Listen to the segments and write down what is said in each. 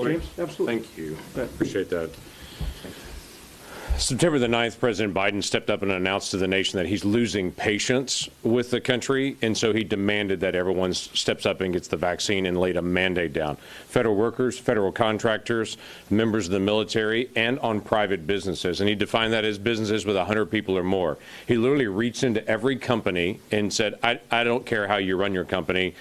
James, absolutely. Thank you. I appreciate that. September the 9th, President Biden stepped up and announced to the nation that he's losing patience with the country, and so he demanded that everyone steps up and gets the vaccine and laid a mandate down. Federal workers, federal contractors, members of the military, and on private businesses. And he defined that as businesses with 100 people or more. He literally reached into every company and said, I don't care how you run your company.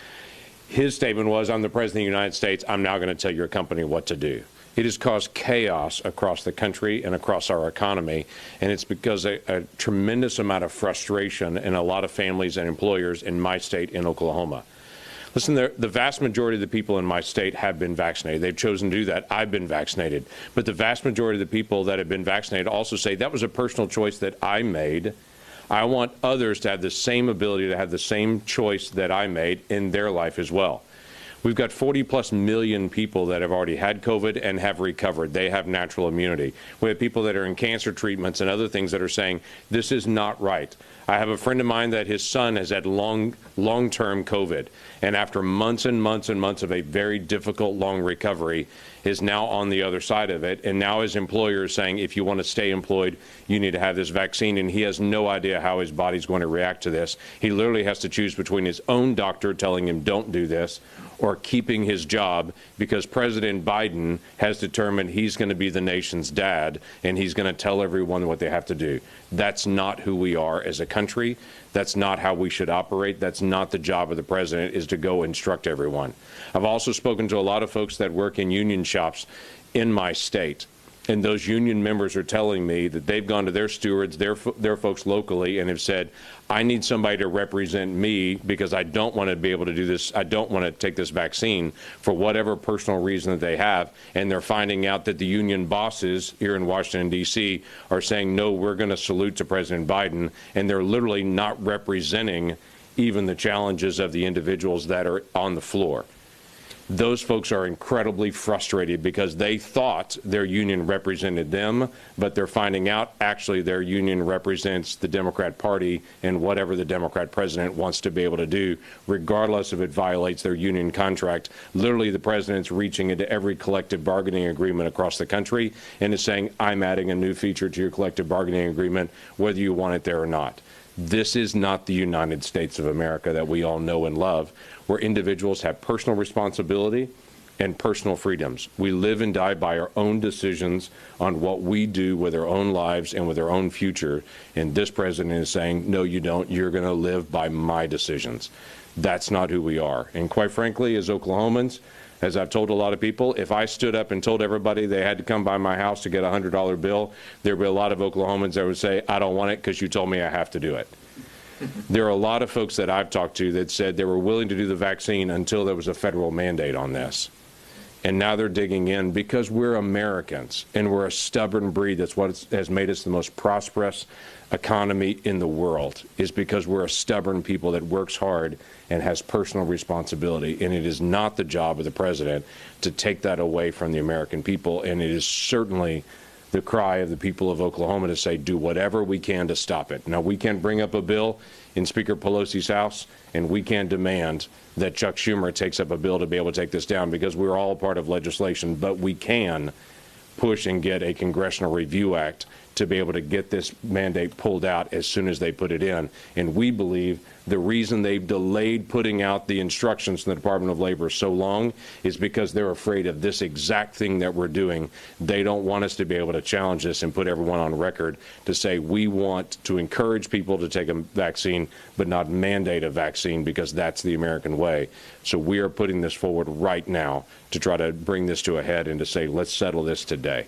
His statement was, I'm the President of the United States. I'm now going to tell your company what to do. It has caused chaos across the country and across our economy, and it's because a tremendous amount of frustration in a lot of families and employers in my state in Oklahoma. Listen, the vast majority of the people in my state have been vaccinated. They've chosen to do that. I've been vaccinated. But the vast majority of the people that have been vaccinated also say that was a personal choice that I made. I want others to have the same ability to have the same choice that I made in their life as well. We've got 40+ million people that have already had COVID and have recovered. They have natural immunity. We have people that are in cancer treatments and other things that are saying this is not right. I have a friend of mine that his son has had long-term COVID, and after months and months and months of a very difficult, long recovery, is now on the other side of it, and now his employer is saying if you want to stay employed, you need to have this vaccine, and he has no idea how his body's going to react to this. He literally has to choose between his own doctor telling him don't do this or keeping his job because President Biden has determined he's going to be the nation's dad and he's going to tell everyone what they have to do. That's not who we are as a country. That's not how we should operate. That's not the job of the president, is to go instruct everyone. I've also spoken to a lot of folks that work in union shops in my state. And those union members are telling me that they've gone to their stewards, their folks locally, and have said, I need somebody to represent me because I don't want to be able to do this. I don't want to take this vaccine for whatever personal reason that they have. And they're finding out that the union bosses here in Washington, D.C. are saying, no, we're going to salute to President Biden. And they're literally not representing even the challenges of the individuals that are on the floor. Those folks are incredibly frustrated because they thought their union represented them, but they're finding out actually their union represents the Democrat Party and whatever the Democrat president wants to be able to do, regardless if it violates their union contract. Literally, the president's reaching into every collective bargaining agreement across the country and is saying, I'm adding a new feature to your collective bargaining agreement, whether you want it there or not. This is not the United States of America that we all know and love, where individuals have personal responsibility and personal freedoms. We live and die by our own decisions on what we do with our own lives and with our own future. And this president is saying, no, you don't. You're going to live by my decisions. That's not who we are. And quite frankly, as Oklahomans, as I've told a lot of people, if I stood up and told everybody they had to come by my house to get a $100 bill, there'd be a lot of Oklahomans that would say, I don't want it because you told me I have to do it. There are a lot of folks that I've talked to that said they were willing to do the vaccine until there was a federal mandate on this. And now they're digging in because we're Americans and we're a stubborn breed. That's what has made us the most prosperous economy in the world, is because we're a stubborn people that works hard and has personal responsibility. And it is not the job of the president to take that away from the American people. And it is certainly the cry of the people of Oklahoma to say, do whatever we can to stop it. Now, we can bring up a bill in Speaker Pelosi's house, and we can demand that Chuck Schumer takes up a bill to be able to take this down, because we're all part of legislation. But we can push and get a Congressional Review Act to be able to get this mandate pulled out as soon as they put it in. And we believe the reason they've delayed putting out the instructions from the Department of Labor so long is because they're afraid of this exact thing that we're doing. They don't want us to be able to challenge this and put everyone on record to say we want to encourage people to take a vaccine but not mandate a vaccine, because that's the American way. So we are putting this forward right now to try to bring this to a head and to say, let's settle this today.